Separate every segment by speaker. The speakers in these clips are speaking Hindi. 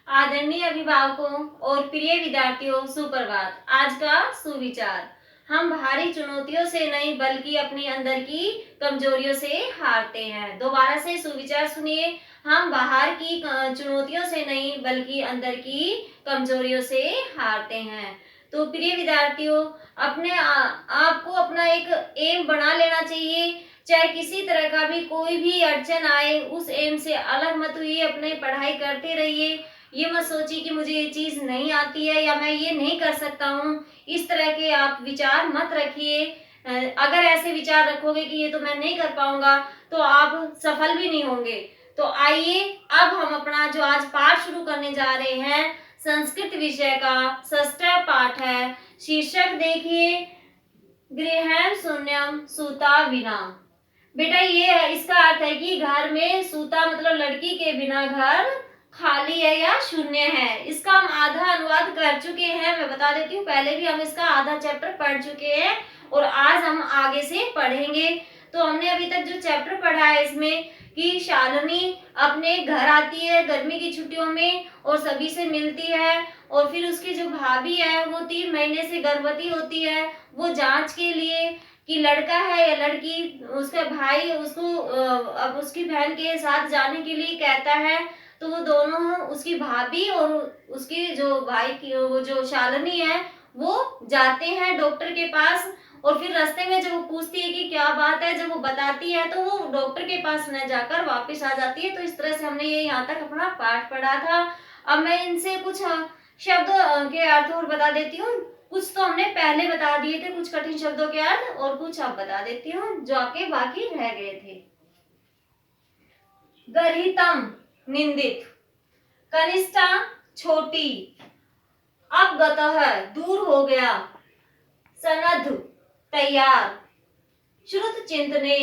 Speaker 1: आदरणीय अभिभावकों और प्रिय विद्यार्थियों, सुप्रभात। आज का सुविचार, हम बाहरी चुनौतियों से नहीं बल्कि अपनी अंदर की कमजोरियों से हारते हैं। दोबारा से सुविचार सुनिए, हम बाहर की चुनौतियों से नहीं बल्कि अंदर की कमजोरियों से हारते हैं। तो प्रिय विद्यार्थियों, अपने आपको अपना एक एम बना लेना चाहिए। चाहे किसी तरह का भी कोई भी अड़चन आए, उस एम से अलग मत हुई, अपने पढ़ाई करते रहिए। ये मत सोचिए कि मुझे ये चीज नहीं आती है या मैं ये नहीं कर सकता हूँ। इस तरह के आप विचार मत रखिए। अगर ऐसे विचार रखोगे कि ये तो मैं नहीं कर पाऊंगा, तो आप सफल भी नहीं होंगे। तो आइए, अब हम अपना जो आज पाठ शुरू करने जा रहे हैं, संस्कृत विषय का षष्ठ पाठ है। शीर्षक देखिए, गृहं शून्यम सूता विना। बेटा, ये इसका अर्थ है कि घर में सूता मतलब लड़की के बिना घर खाली है या शून्य है। इसका हम आधा अनुवाद कर चुके हैं, मैं बता देती हूँ। पहले भी हम इसका आधा चैप्टर पढ़ चुके हैं और आज हम आगे से पढ़ेंगे। तो हमने अभी तक जो चैप्टर पढ़ा है इसमें कि शालिनी अपने घर आती है गर्मी की छुट्टियों में और सभी से मिलती है, और फिर उसकी जो भाभी है वो 3 महीने से गर्भवती होती है। वो जांच के लिए कि लड़का है या लड़की, उसका भाई उसको अब उसकी बहन के साथ जाने के लिए कहता है। तो वो दोनों, उसकी भाभी और उसकी जो भाई की वो जो शालिनी है, वो जाते हैं डॉक्टर के पास। और फिर रास्ते में जब वो पूछती है कि क्या बात है, जब वो बताती है तो वो डॉक्टर के पास न जाकर वापस आ जाती है। तो इस तरह से हमने ये यहाँ तक अपना पाठ पढ़ा था। अब मैं इनसे कुछ शब्द के अर्थ और बता देती हूँ। कुछ तो हमने पहले बता दिए थे, कुछ कठिन शब्दों के अर्थ, और कुछ अब बता देती हूँ जो आपके बाकी रह गए थे। गर्हितम निंदित, कनिष्ठा छोटी, अपगतः दूर हो गया, सनद्ध तैयार, श्रुत चिंतने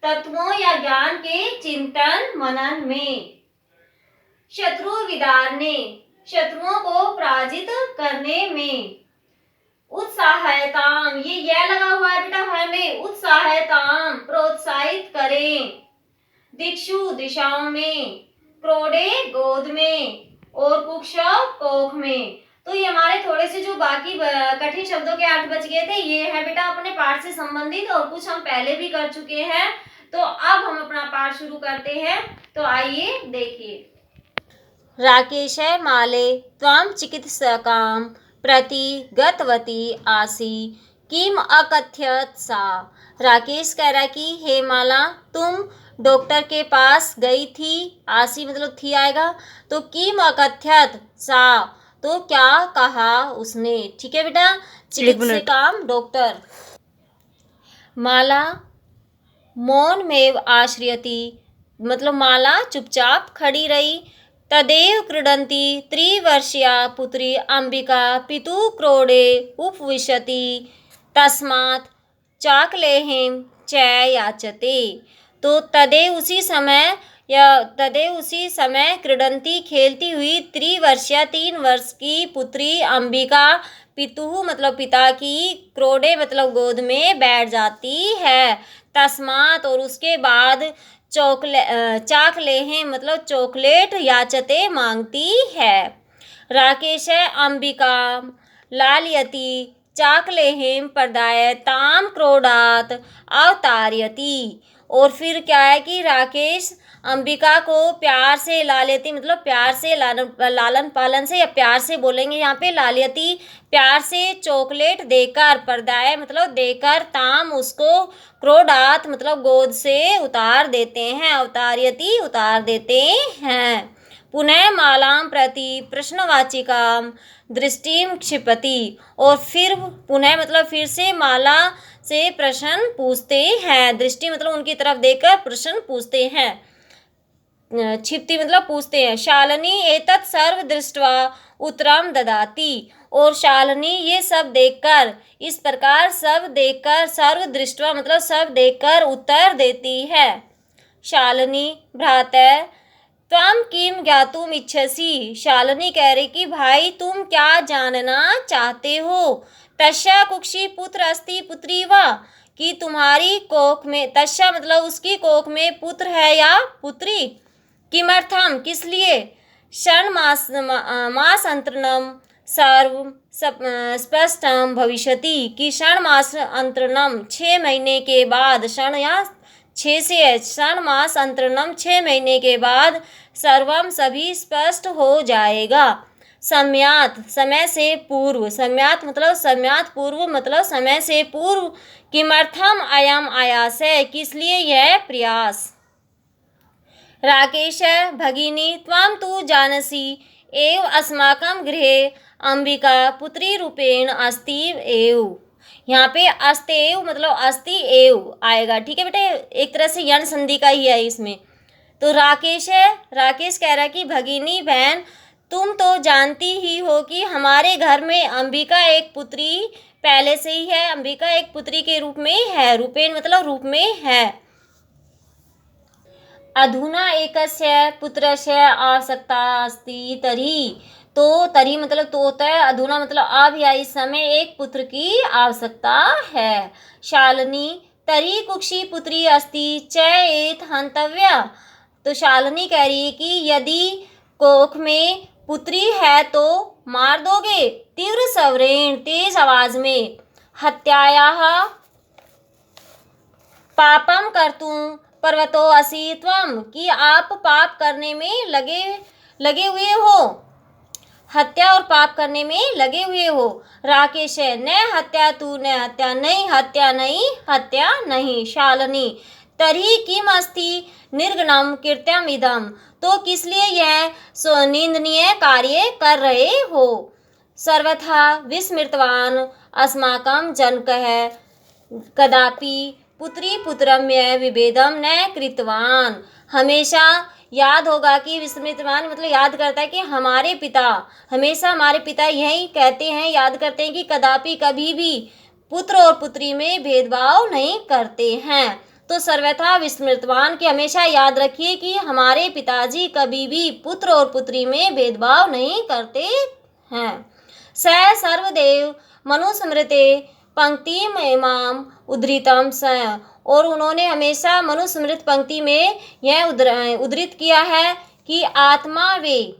Speaker 1: तत्वों या ज्ञान के चिंतन मनन में, शत्रु विदारने शत्रुओं को पराजित करने में, उत्साहयताम, ये लगा हुआ है बेटा है में, उत्साहयताम प्रोत्साहित करें, दिक्षु दिशाओं में, क्रोडे गोद में, और कुक्षव कोख में। तो ये हमारे थोड़े से जो बाकी कठिन शब्दों के अर्थ बच गए थे, ये है बेटा अपने पाठ से संबंधित, और कुछ हम पहले भी कर चुके हैं। तो अब हम अपना पाठ शुरू करते हैं। तो आइए देखिए। राकेश माले त्वां चिकित्सकां प्रति गतवती आसी किम अकथयत सा। राकेश कह रहा है कि हे माला, तुम डॉक्टर के पास गई थी, आसी मतलब थी आएगा, तो किम अकथयत सा, तो क्या कहा उसने। ठीक है बेटा, चिकित्सकाम डॉक्टर। माला मौन में आश्रयती मतलब माला चुपचाप खड़ी रही। तदेव क्रीडन्ती त्रिवर्षीया पुत्री अंबिका पितु क्रोडे उपविशति तस्मात् चाकलेहिं च याचते। तो तदेव उसी समय क्रीडन्ती खेलती हुई त्रिवर्षीया 3 वर्ष की पुत्री अंबिका पितु मतलब पिता की, क्रोडे मतलब गोद में बैठ जाती है। तस्मात और उसके बाद चाकलेहें मतलब चॉकलेट याचते मांगती है। राकेश अंबिका लालयति चाकलेहें प्रदाय ताम क्रोडात अवतारयति। और फिर क्या है कि राकेश अंबिका को प्यार से लालयति मतलब प्यार से लालन पालन से, या प्यार से बोलेंगे यहाँ पे, लालयति प्यार से चॉकलेट देकर, प्रदाय मतलब देकर, ताम उसको, क्रोडात मतलब गोद से उतार देते हैं, अवतारयति उतार देते हैं। पुनः मालाम प्रति प्रश्नवाचिकाम दृष्टिम क्षिपति। और फिर पुनः मतलब फिर से माला से प्रश्न पूछते हैं, दृष्टि मतलब उनकी तरफ देखकर प्रश्न पूछते हैं, क्षिप्ति मतलब पूछते हैं। शालिनी एतत् सर्व दृष्ट्वा उत्तरम ददाति। और शालिनी ये सब देखकर, इस प्रकार सब देखकर, सर्व दृष्ट्वा मतलब सब देखकर उत्तर देती है। शालिनी भ्रातः त्वं किम ज्ञातुम इच्छसि। शालिनी कह रही कि भाई तुम क्या जानना चाहते हो। तस्या कुक्षी पुत्र अस्ति पुत्री वा, कि तुम्हारी कोख में, तस्या मतलब उसकी कोख में पुत्र है या पुत्री। किमर्थम किस लिए, षण्मासान्तरं सर्व स्पष्टं भविष्यति कि षण्मासान्तरं 6 महीने के बाद, षण या 6 से षण्मासान्तरं 6 महीने के बाद सर्वम सभी स्पष्ट हो जाएगा। सम्यात समय से पूर्व, सम्यात पूर्व मतलब समय से पूर्व। किमर्थम अयम आयास है, किस लिए यह प्रयास। राकेश भगिनी त्वं तु जानसि एव अस्माकं गृहे अंबिका पुत्री रूपेण अस्ति एव। यहाँ पे अस्तेव मतलब अस्ति एव आएगा, ठीक है बेटे, एक तरह से यण संधि का ही है इसमें। तो राकेश कह रहा है कि भगिनी बहन, तुम तो जानती ही हो कि हमारे घर में अंबिका एक पुत्री पहले से ही है, अंबिका एक पुत्री के रूप में है, रूपेण मतलब रूप में है। अधुना एकस्य पुत्रस्य आवश्यकता अस्ति तर्हि, तो तर्हि मतलब तो होता है, अधुना मतलब अब या इस समय एक पुत्र की आवश्यकता है। शालिनी तर्हि कुक्षी पुत्री अस्ति चेत् हन्तव्या, तो शालिनी कह रही है कि यदि कोख में पुत्री है तो मार दोगे। तीव्र स्वरेण तेज आवाज में, हत्यायाः पापम कर्तुं पर्वतो असि त्वं, कि आप पाप करने में लगे हुए हो, हत्या और पाप करने में लगे हुए हो। राकेश न हत्या तू, न हत्या नहीं, हत्या नहीं, हत्या नहीं। शालिनी तर्हि किम अस्ति निर्गुणम कृत्यम इदम, तो किस लिए यह निंदनीय कार्य कर रहे हो। सर्वथा विस्मृतवान अस्माकं जनकः कदापि पुत्री पुत्रम्य विभेदम न कृतवान, हमेशा याद होगा कि विस्मृतवान मतलब याद करता है कि हमारे पिता, हमेशा हमारे पिता यही कहते हैं, याद करते हैं कि कदापि कभी भी पुत्र और पुत्री में भेदभाव नहीं करते हैं। तो सर्वथा विस्मृतवान के हमेशा याद रखिए कि हमारे पिताजी कभी भी पुत्र और पुत्री में भेदभाव नहीं करते हैं। स सर्वदेव मनुस्मृते पंक्तिम इमाम उद्धृतम स, और उन्होंने हमेशा मनुस्मृत पंक्ति में यह उद्धृत किया है कि आत्मा वे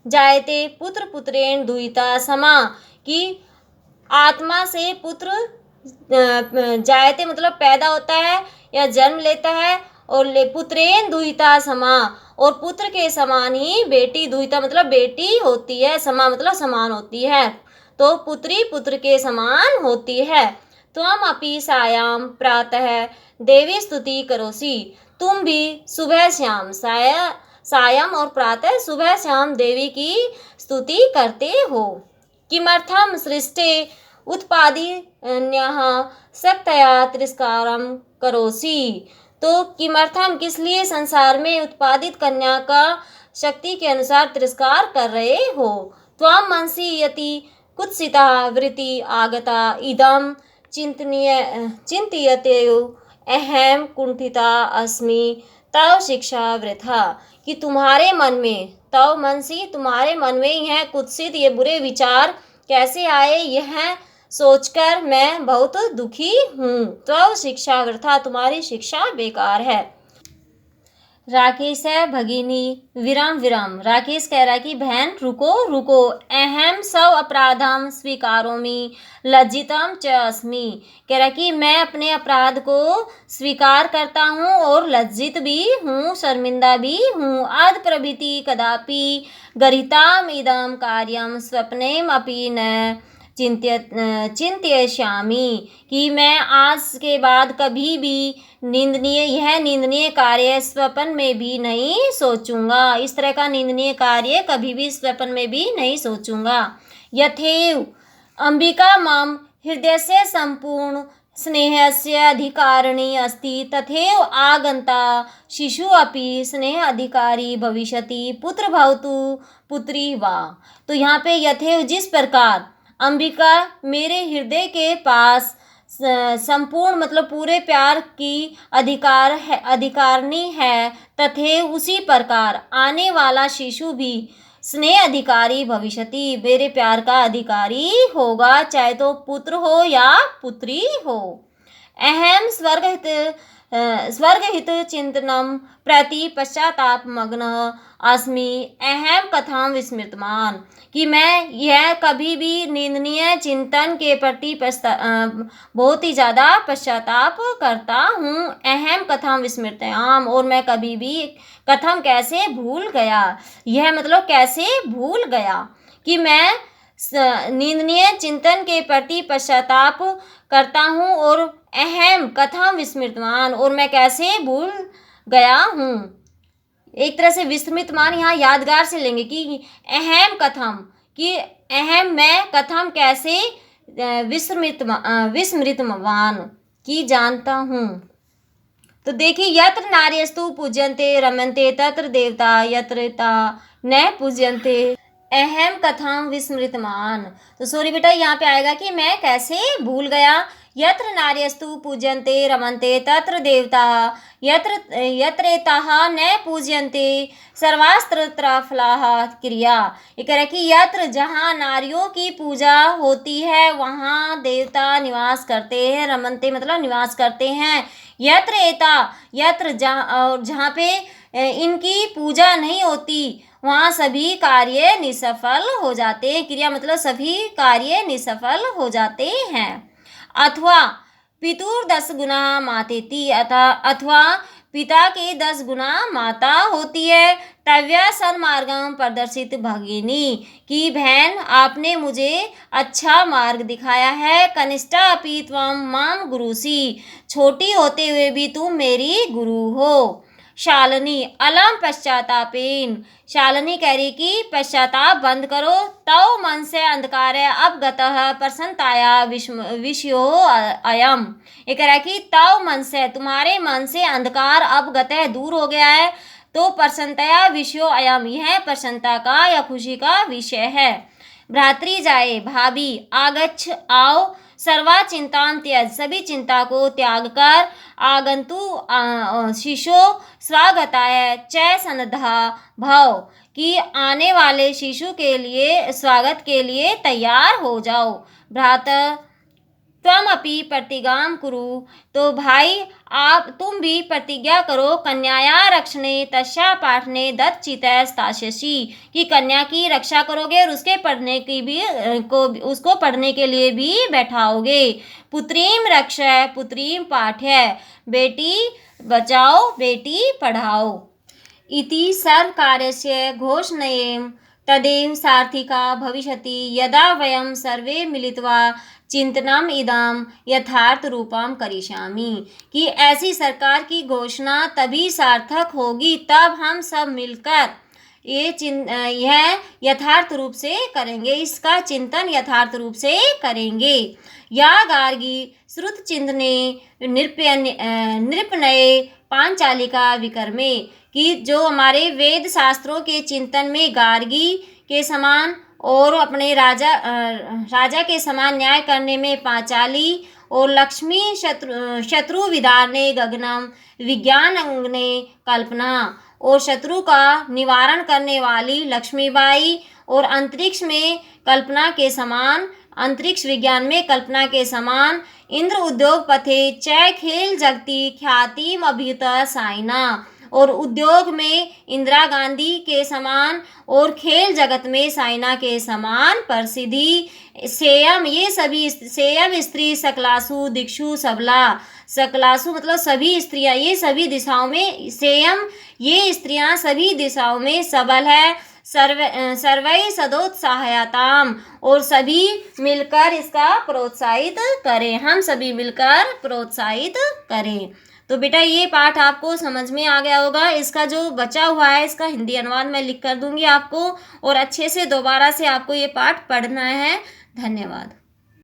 Speaker 1: जायते पुत्र पुत्रेण दुहिता समा, कि आत्मा से पुत्र जायते मतलब पैदा होता है या जन्म लेता है, और पुत्रेण दुहिता समा, और पुत्र के समान ही बेटी, दुहिता मतलब बेटी होती है, समा मतलब समान होती है, तो पुत्री पुत्र के समान होती है। त्वम अपि सायां प्रातः देवी स्तुति करोसि, तुम भी सुबह शाम सायं और प्रातः सुबह शाम देवी की स्तुति करते हो। किमर्थम सृष्टे उत्पादिन्यः शक्तया तिरस्कारं करोसि, तो किमर्थम किस लिए संसार में उत्पादित कन्या का शक्ति के अनुसार तिरस्कार कर रहे हो। त्वं मनसि यति कुत्सिता वृत्ति आगता इदं चिंत्यते अहम कुंठिता अस्मि तव शिक्षा वृथा, कि तुम्हारे मन में, तव मनसी तुम्हारे मन में यह कुत्सित ये बुरे विचार कैसे आए, यह सोचकर मैं बहुत दुखी हूँ। तव शिक्षा वृथा, तुम्हारी शिक्षा बेकार है। राकेश है भगिनी विराम विराम, राकेश कह रहा है कि बहन रुको रुको, अहम सब अपराधम स्वीकारोमि लज्जितम च अस्मि, कह रहा है कि मैं अपने अपराध को स्वीकार करता हूँ और लज्जित भी हूँ, शर्मिंदा भी हूँ। आद प्रभृति कदापि गरिताम इदम कार्यम स्वप्नेम अपि न चिंत्यश्यामि, कि मैं आज के बाद कभी भी यह निंदनीय कार्य स्वप्न में भी नहीं सोचूंगा, इस तरह का निंदनीय कार्य कभी भी स्वप्न में भी नहीं सोचूंगा। यथेव अंबिका माम हृदयस्य संपूर्ण स्नेहस्य अधिकारिणी अस्ति तथैव आगंता शिशु अपि स्नेह अधिकारी भविष्यति पुत्र भवतु पुत्री वा। तो यहाँ पे यथेव जिस प्रकार अंबिका मेरे हृदय के पास संपूर्ण मतलब पूरे प्यार की अधिकारिणी है, तथैव उसी प्रकार आने वाला शिशु भी स्नेह अधिकारी भविष्यति, मेरे प्यार का अधिकारी होगा, चाहे तो पुत्र हो या पुत्री हो। अहम स्वर्गहित स्वर्गहित चिंतनम प्रति पश्चातापमग्नः अस्मि अहम कथां विस्मृतवान, कि मैं यह कभी भी निंदनीय चिंतन के प्रति बहुत ही ज़्यादा पश्चाताप करता हूँ। अहम कथां विस्मृताम, और मैं कभी भी कथम कैसे भूल गया, यह मतलब कैसे भूल गया कि मैं निंदनीय चिंतन के प्रति पश्चाताप करता हूँ, और अहम कथां विस्मृतवान, और मैं कैसे भूल गया हूँ। एक तरह से विस्मृतमान यहाँ यादगार से लेंगे कि अहम कथम, कि अहम मैं कथम कैसे विस्मृतवान की जानता हूँ। तो देखिए, यत्र नार्यस्तु पूज्यन्ते रमन्ते तत्र देवता यत्र ता न पूज्यन्ते अहम कथां विस्मृतमान। तो सॉरी बेटा, यहाँ पे आएगा कि मैं कैसे भूल गया। यत्र नार्यस्तु पूज्यन्ते रमन्ते तत्र देवता यत्रेताः न पूज्यन्ते सर्वास्त्र फलाः क्रिया। ये कह रहा है कि यत्र, जहाँ नारियों की पूजा होती है वहाँ देवता निवास करते हैं। रमन्ते मतलब निवास करते हैं। यत्र एता, यत्र जहाँ पे इनकी पूजा नहीं होती वहाँ सभी कार्य निसफल हो जाते हैं। क्रिया मतलब सभी कार्य निसफल हो जाते हैं। अथवा पितुर 10 गुना मातेति, अथवा पिता के 10 गुना माता होती है। तव्या सन्मार्गम प्रदर्शित भगिनी, की बहन आपने मुझे अच्छा मार्ग दिखाया है। कनिष्ठा अपि त्वं माम गुरुसी, छोटी होते हुए भी तुम मेरी गुरु हो। शालिनी अलम पश्चातापेन, शालिनी कह रही कि पश्चाताप बंद करो। तव मन से अंधकार अब गतः प्रसन्नताया विषयो अयम, ये कह रहा है कि तव मन से, तुम्हारे मन से अंधकार अब गतः दूर हो गया है। तो प्रसन्नताया विषयो अयम, यह प्रसन्नता का या खुशी का विषय है। भ्रातृ जाए, भाभी आगच्छ आओ, सर्वा चिंतां त्यज, सभी चिंता को त्याग कर। आगंतु शिशो स्वागताय च सन्नद्धा भव, कि आने वाले शिशु के लिए स्वागत के लिए तैयार हो जाओ। भ्राता त्वम अपि प्रतिज्ञां कुरु, तो भाई तुम भी प्रतिज्ञा करो। कन्याया रक्षणे तस्या पाठने दत्चितस्तास्यसि, कि कन्या की रक्षा करोगे और उसके पढ़ने की भी उसको पढ़ने के लिए भी बैठाओगे। पुत्रीम रक्षय पुत्रीम पाठ्य, बेटी बचाओ बेटी पढ़ाओ। इति सर्वकार्यस्य घोषणेयं तदेव सार्थिका भविष्यति, यदा वयं सर्वे मिलित्वा चिंतनम इदम यथार्थ रूपम करिष्यामि, कि ऐसी सरकार की घोषणा तभी सार्थक होगी तब हम सब मिलकर यह यथार्थ रूप से करेंगे, इसका चिंतन यथार्थ रूप से करेंगे। या गार्गी श्रुत चिंतने नृपनये पांचालिका विक्रमे, कि जो हमारे वेद शास्त्रों के चिंतन में गार्गी के समान और अपने राजा के समान न्याय करने में पांचाली, और लक्ष्मी शत्रु विदारणे गगनम विज्ञान अंगने कल्पना, और शत्रु का निवारण करने वाली लक्ष्मीबाई, और अंतरिक्ष में कल्पना के समान, अंतरिक्ष विज्ञान में कल्पना के समान। इंद्र उद्योग पथे च खेल जगती ख्याति अभियुत साइना, और उद्योग में इंदिरा गांधी के समान और खेल जगत में साइना के समान प्रसिद्धि। सेयम, ये सभी सेयम स्त्री सकलासु दिक्षु सबला, सकलासु मतलब सभी स्त्रियां, ये सभी दिशाओं में, सेयम ये स्त्रियां सभी दिशाओं में सबल है। सर्वै सदोत्साहयाताम, और सभी मिलकर इसका प्रोत्साहित करें, हम सभी मिलकर प्रोत्साहित करें। तो बेटा ये पाठ आपको समझ में आ गया होगा। इसका जो बचा हुआ है इसका हिंदी अनुवाद मैं लिख कर दूंगी आपको, और अच्छे से दोबारा से आपको ये पाठ पढ़ना है। धन्यवाद।